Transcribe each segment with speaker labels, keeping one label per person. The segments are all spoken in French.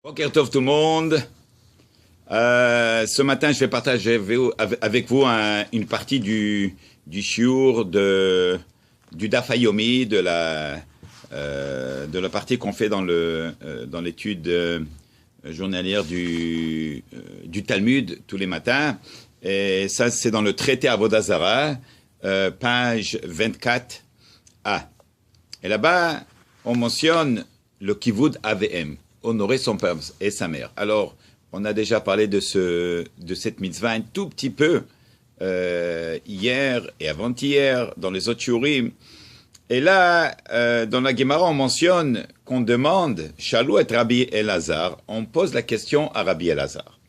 Speaker 1: Boker Tov tout le monde. Ce matin, je vais partager avec vous une partie du shiur du Daf Yomi, de la partie qu'on fait dans l'étude journalière du Talmud tous les matins. Et ça, c'est dans le traité Avodah Zarah, page 24a. Et là-bas, on mentionne le kivud AVM, honorer son père et sa mère. Alors, on a déjà parlé de cette mitzvah un tout petit peu hier et avant-hier dans les autres shurim. Et là, dans la Gemara, on mentionne qu'on demande Shalou et Rabbi Elazar. On pose la question à Rabbi Elazar.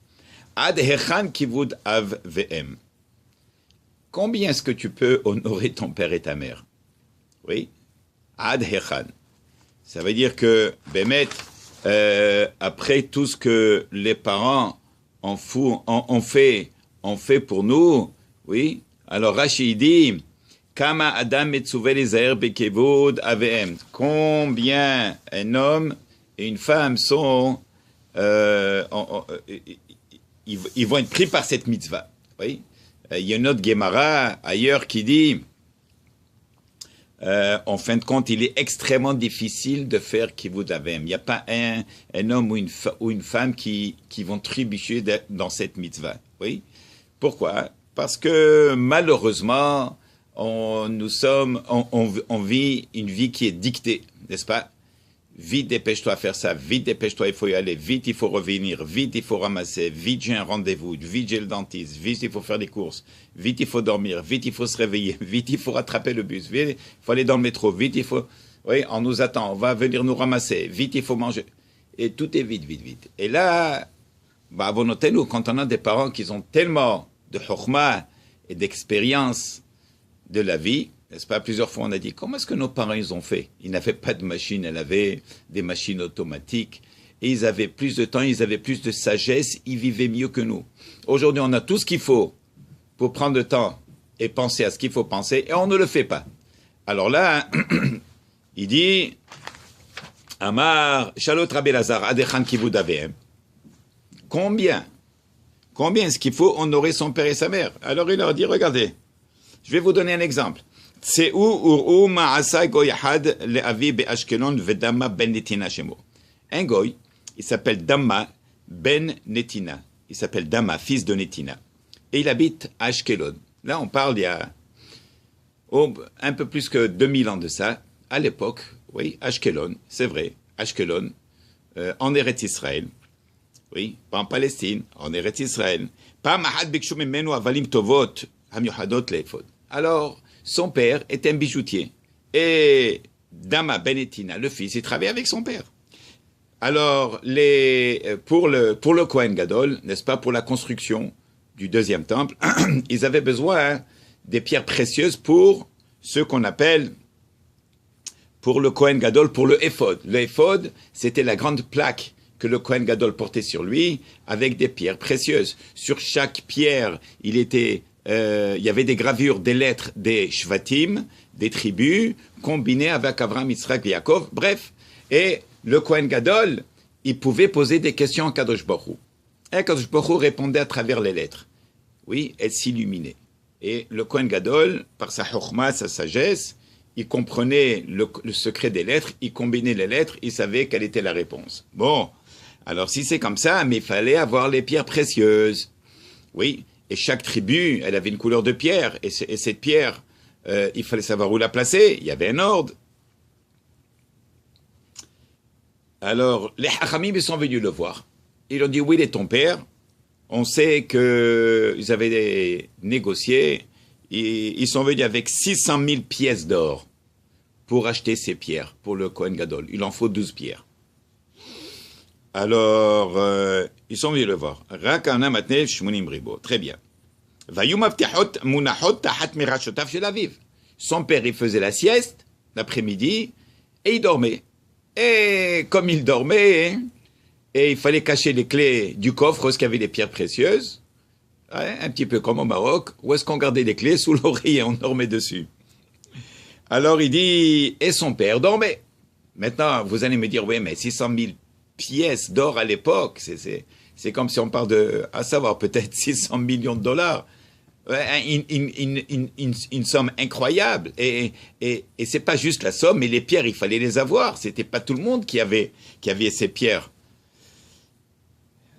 Speaker 1: Ad hechan kivud AVM. Combien est-ce que tu peux honorer ton père et ta mère? Oui. Ad hechan. Ça veut dire que, Bémet, après tout ce que les parents ont fait pour nous, oui. Alors Rashi dit, Kama Adam metzuve lizaer bekevod AVM. Combien un homme et une femme sont, ils vont être pris par cette mitzvah. Oui. Il y a une autre Gemara ailleurs qui dit, en fin de compte, il est extrêmement difficile de faire kivud AVM. Il n'y a pas un homme ou une femme qui vont trébucher dans cette mitzvah. Oui. Pourquoi? Parce que malheureusement, on vit une vie qui est dictée, n'est-ce pas? Vite, dépêche-toi à faire ça, vite, dépêche-toi, il faut y aller, vite, il faut revenir, vite, il faut ramasser, vite, j'ai un rendez-vous, vite, j'ai le dentiste, vite, il faut faire des courses, vite, il faut dormir, vite, il faut se réveiller, vite, il faut rattraper le bus, vite, il faut aller dans le métro, vite, il faut... Oui, on nous attend, on va venir nous ramasser, vite, il faut manger. Et tout est vite, vite, vite. Et là, nous, quand on a des parents qui ont tellement de chokhmah et d'expérience de la vie, n'est-ce pas? Plusieurs fois, on a dit, comment est-ce que nos parents, ils ont fait? Ils n'avaient pas de machine, ils avaient des machines automatiques, et ils avaient plus de temps, ils avaient plus de sagesse, ils vivaient mieux que nous. Aujourd'hui, on a tout ce qu'il faut pour prendre le temps et penser à ce qu'il faut penser, et on ne le fait pas. Alors là, il dit, Amar, Shalot Rabbi Elazar, Adechan Kivud AVM. Combien est-ce qu'il faut honorer son père et sa mère? Alors il leur dit, regardez, je vais vous donner un exemple. Un goy, il s'appelle Damma ben Netina. Il s'appelle Damma, fils de Netina. Et il habite à Ashkelon. Là, on parle il y a un peu plus que 2000 ans de ça. À l'époque, oui, Ashkelon, c'est vrai, Ashkelon, en Eretz Israël. Oui, pas en Palestine, en Eretz Israël. Alors, son père était un bijoutier. Et Damma Benetina, le fils, il travaillait avec son père. Alors, pour le Kohen Gadol, n'est-ce pas, pour la construction du deuxième temple, ils avaient besoin des pierres précieuses pour ce qu'on appelle, pour le Kohen Gadol, pour le éphod. Le éphod, c'était la grande plaque que le Kohen Gadol portait sur lui, avec des pierres précieuses. Sur chaque pierre, il y avait des gravures des lettres des Shvatim, des tribus, combinées avec Abraham, Yitzhak et Yaakov. Bref, et le Kohen Gadol, il pouvait poser des questions à Kadosh Baruch Hu. Et Kadosh Baruch Hu répondait à travers les lettres. Oui, elle s'illuminait. Et le Kohen Gadol, par sa chokhmah, sa sagesse, il comprenait le secret des lettres, il combinait les lettres, il savait quelle était la réponse. Bon, alors si c'est comme ça, mais il fallait avoir les pierres précieuses. Oui, et chaque tribu, elle avait une couleur de pierre, et cette pierre, il fallait savoir où la placer, il y avait un ordre. Alors, les Hachamim, ils sont venus le voir. Ils ont dit, où il est ton père? On sait qu'ils avaient négocié, et ils sont venus avec 600 000 pièces d'or pour acheter ces pierres, pour le Kohen Gadol. Il en faut 12 pierres. Alors, ils sont venus le voir. Rakana matnel shmunim ribo. Très bien. Son père, il faisait la sieste l'après-midi et il dormait. Et comme il dormait, et il fallait cacher les clés du coffre où il y avait des pierres précieuses, un petit peu comme au Maroc, où est-ce qu'on gardait les clés? Sous l'oreiller, on dormait dessus. Alors il dit, et son père dormait. Maintenant, vous allez me dire, oui, mais 600 000 pièces d'or à l'époque. C'est comme si on parle de, à savoir, peut-être 600 millions de dollars. Ouais, une somme incroyable. Et c'est pas juste la somme, mais les pierres, il fallait les avoir. C'était pas tout le monde qui avait ces pierres.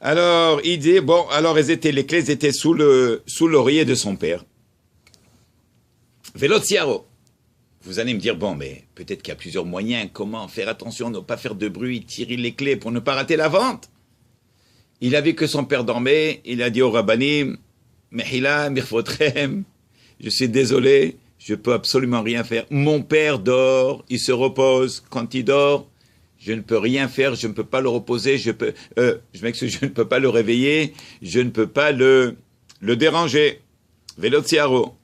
Speaker 1: Alors, il dit, bon, alors les clés étaient sous l'oreiller de son père. Velotiaro. Vous allez me dire, bon, mais peut-être qu'il y a plusieurs moyens. Comment faire attention, ne pas faire de bruit, tirer les clés pour ne pas rater la vente. Il a vu que son père dormait. Il a dit au rabbanim, Mehila, mirfotrem, je suis désolé, je peux absolument rien faire. Mon père dort, il se repose. Quand il dort, je ne peux rien faire, je ne peux pas le reposer, je m'excuse, je ne peux pas le réveiller, je ne peux pas le déranger. Velotiaro.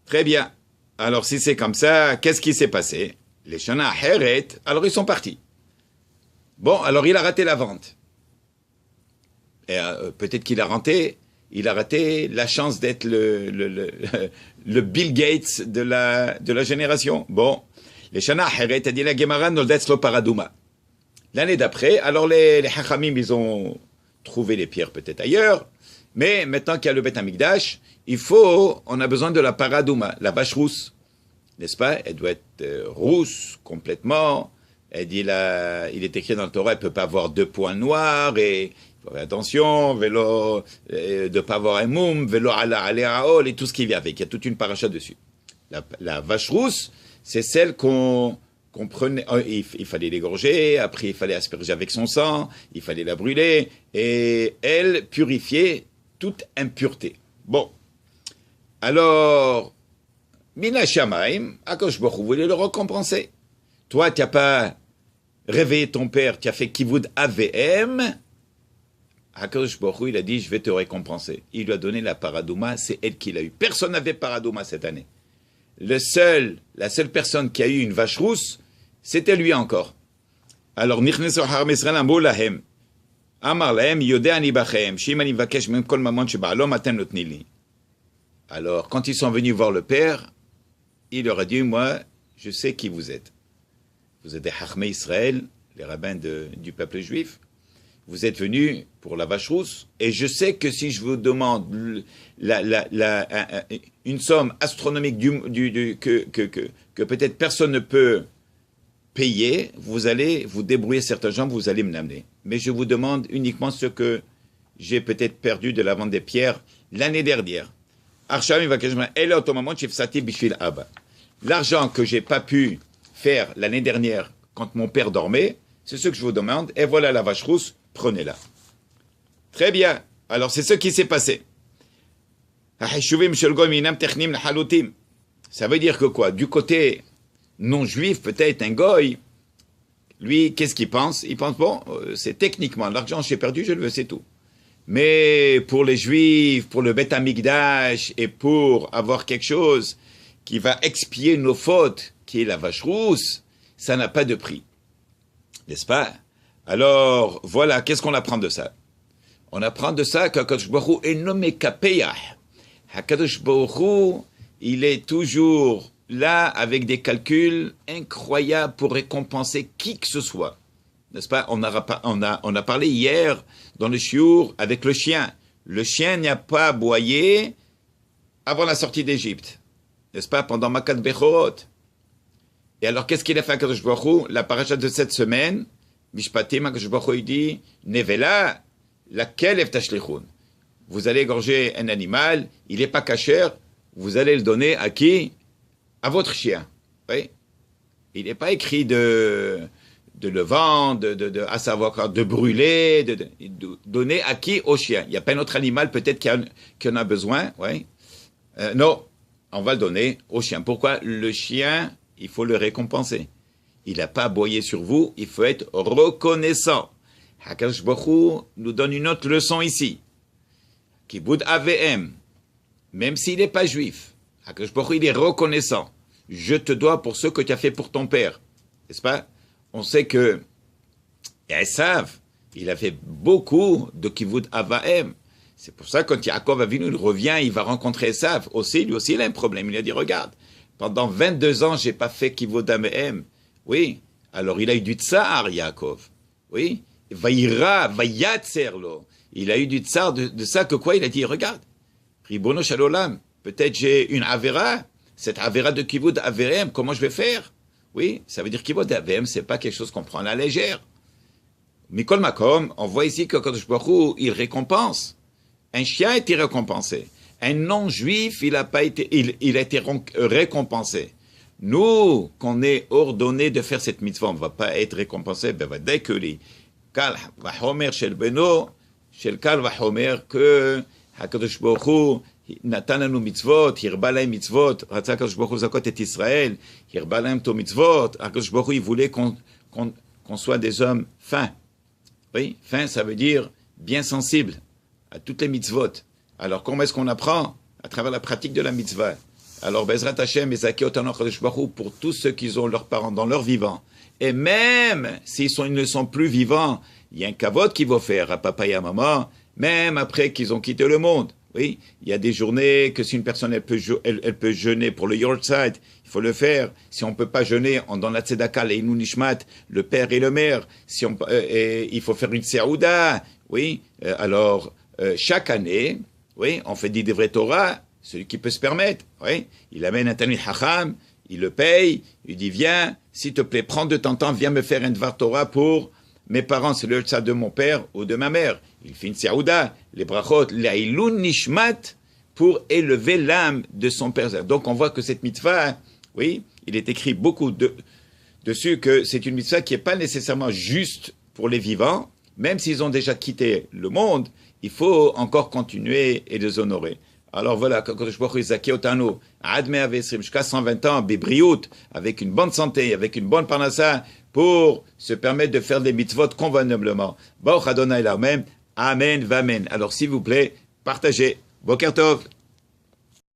Speaker 1: Très bien. Alors, si c'est comme ça, qu'est-ce qui s'est passé? Les Shana Heret, alors ils sont partis. Bon, alors il a raté la vente. Et peut-être qu'il a raté la chance d'être le Bill Gates de la génération. Bon, les Shana Heret a dit la Gemara Noldetz lo Paradouma. L'année d'après, alors les Hachamim, ils ont trouvé les pierres peut-être ailleurs, mais maintenant qu'il y a le Beth Amikdash, on a besoin de la Paradouma, la vache rousse, n'est-ce pas? Elle doit être rousse complètement. Elle dit là, il est écrit dans le Torah, elle ne peut pas avoir 2 points noirs et il faut faire attention, vélo, de ne pas avoir un moum, vélo ala aléaol et tout ce qui vient avec. Il y a toute une paracha dessus. La vache rousse, c'est celle qu'on prenait, il fallait l'égorger, après il fallait asperger avec son sang, il fallait la brûler, et elle purifiait toute impureté. Bon. Alors, Mina Shamaim, Akadosh Baruch Hu voulait le récompenser. Toi, tu n'as pas réveillé ton père, tu as fait Kivud AVM. Akadosh Baruch Hu, il a dit, je vais te récompenser. Il lui a donné la Paradouma, c'est elle qui l'a eu. Personne n'avait Paradouma cette année. La seule personne qui a eu une vache rousse, c'était lui encore. Alors, Nichnesu Har Israël Amru Lahem, Amar Lahem, Yodeh Ani Bachem, Shim Ani Vakesh Mem Kol Mamon Sheba'alom Atem Notni Li. Alors, quand ils sont venus voir le père, il leur a dit, moi, je sais qui vous êtes. Vous êtes des Chachmei Israël, les rabbins du peuple juif. Vous êtes venus pour la vache rousse, et je sais que si je vous demande une somme astronomique que peut-être personne ne peut payer, vous allez vous débrouiller certains gens, vous allez me l'amener. Mais je vous demande uniquement ce que j'ai peut-être perdu de la vente des pierres l'année dernière. L'argent que j'ai pas pu faire l'année dernière quand mon père dormait, c'est ce que je vous demande, et voilà la vache rousse, prenez-la. Très bien. Alors c'est ce qui s'est passé. Ça veut dire que quoi? Du côté non-juif, peut-être un goy, lui, qu'est-ce qu'il pense? Il pense, bon, c'est techniquement, l'argent j'ai perdu, je le veux, c'est tout. Mais pour les juifs, pour le Beth Amikdash, et pour avoir quelque chose qui va expier nos fautes, qui est la vache rousse, ça n'a pas de prix. N'est-ce pas? Alors, voilà, qu'est-ce qu'on apprend de ça? On apprend de ça qu'Akadosh Baruch Hu est nommé Kapeyah. Akadosh Baruch Hu, il est toujours là avec des calculs incroyables pour récompenser qui que ce soit. N'est-ce pas? On a parlé hier dans le shiur avec le chien. Le chien n'a pas aboyé avant la sortie d'Égypte. N'est-ce pas? Pendant Makat Bechorot. Et alors, qu'est-ce qu'il a fait à Akadosh Baruch Hu? La paracha de cette semaine, Mishpatim, Akadosh Baruch Hu, il dit, Nevela, laquelle eftashlichun. Vous allez égorger un animal, il n'est pas cachère, vous allez le donner à qui? À votre chien. Oui. Il n'est pas écrit de le vendre, à savoir de brûler, de donner à qui? Au chien. Il n'y a pas un autre animal peut-être qui en a besoin. Oui. Non, on va le donner au chien. Pourquoi? Le chien, il faut le récompenser. Il n'a pas aboyé sur vous, il faut être reconnaissant. Hakadosh Baruch Hu nous donne une autre leçon ici. Kibud AVM, même s'il n'est pas juif, Hakadosh Baruch Hu, il est reconnaissant. Je te dois pour ce que tu as fait pour ton père. N'est-ce pas? On sait que Esav, il a fait beaucoup de Kibud AVM. C'est pour ça que quand Yaakov Avinu il revient, il va rencontrer Esav. Aussi, lui aussi, il a un problème. Il a dit, regarde, pendant 22 ans, je n'ai pas fait Kibud AVM. Oui, alors il a eu du tsar, Yaakov. Oui, Vaïra, Vaïatserlo. Il a eu du tsar de ça que quoi? Il a dit, regarde, Ribono Shalolam, peut-être j'ai une Avera, cette Avera de Kivud Averem, comment je vais faire? Oui, ça veut dire Kivud Averem, c'est pas quelque chose qu'on prend à la légère. Mikol Makom, on voit ici que Kadosh Baruch Hu, il récompense. Un chien a été récompensé. Un non-juif, il a été récompensé. Nous, qu'on est ordonné de faire cette mitzvah, on ne va pas être récompensé. Dès que les Kal Vahomer Shel Beno, Shel Kal Vahomer, que HaKadosh Baruch Hu, Natan lanu mitzvot, hirba lahem mitzvot, Ratza HaKadosh Baruch Hu zakot et Israël, hirba lahem to mitzvot, HaKadosh Baruch Hu, il voulait qu'on soit des hommes fins. Oui, fin, ça veut dire bien sensible à toutes les mitzvot. Alors, comment est-ce qu'on apprend? À travers la pratique de la mitzvah. Alors, Bezrat Hashem, Ezaki Otano Kadosh Baruch Hu, pour tous ceux qui ont leurs parents dans leur vivant. Et même s'ils ne sont plus vivants, il y a un kavod qu'il faut faire à papa et à maman, même après qu'ils ont quitté le monde. Oui, il y a des journées que si une personne elle peut jeûner pour le Yortzeit, il faut le faire. Si on ne peut pas jeûner, on donne la tzedaka, l'Einu Nishmat, le père et le mère. Si il faut faire une Seouda. Oui, alors chaque année, oui, on fait des vrais Torah, celui qui peut se permettre. Oui, il amène un Talmid Chacham, il le paye, il dit viens, s'il te plaît, prends de ton temps, viens me faire un Dvar Torah pour mes parents, c'est le Yortzeit de mon père ou de ma mère. Il fait une Seouda, les brachot, l'Einu Nishmat, pour élever l'âme de son père. Donc on voit que cette mitzvah, oui, il est écrit beaucoup dessus que c'est une mitzvah qui n'est pas nécessairement juste pour les vivants, même s'ils ont déjà quitté le monde, il faut encore continuer et les honorer. Alors voilà, Kadosh Baruch Hu Zaki Otanu, Ad 120, jusqu'à 120 ans, Bibriout, avec une bonne santé, avec une bonne parnassa, pour se permettre de faire des mitzvot convenablement. Baruch Adonai L'Amen, Amen, Vamen. Alors s'il vous plaît, partagez. Boker Tov.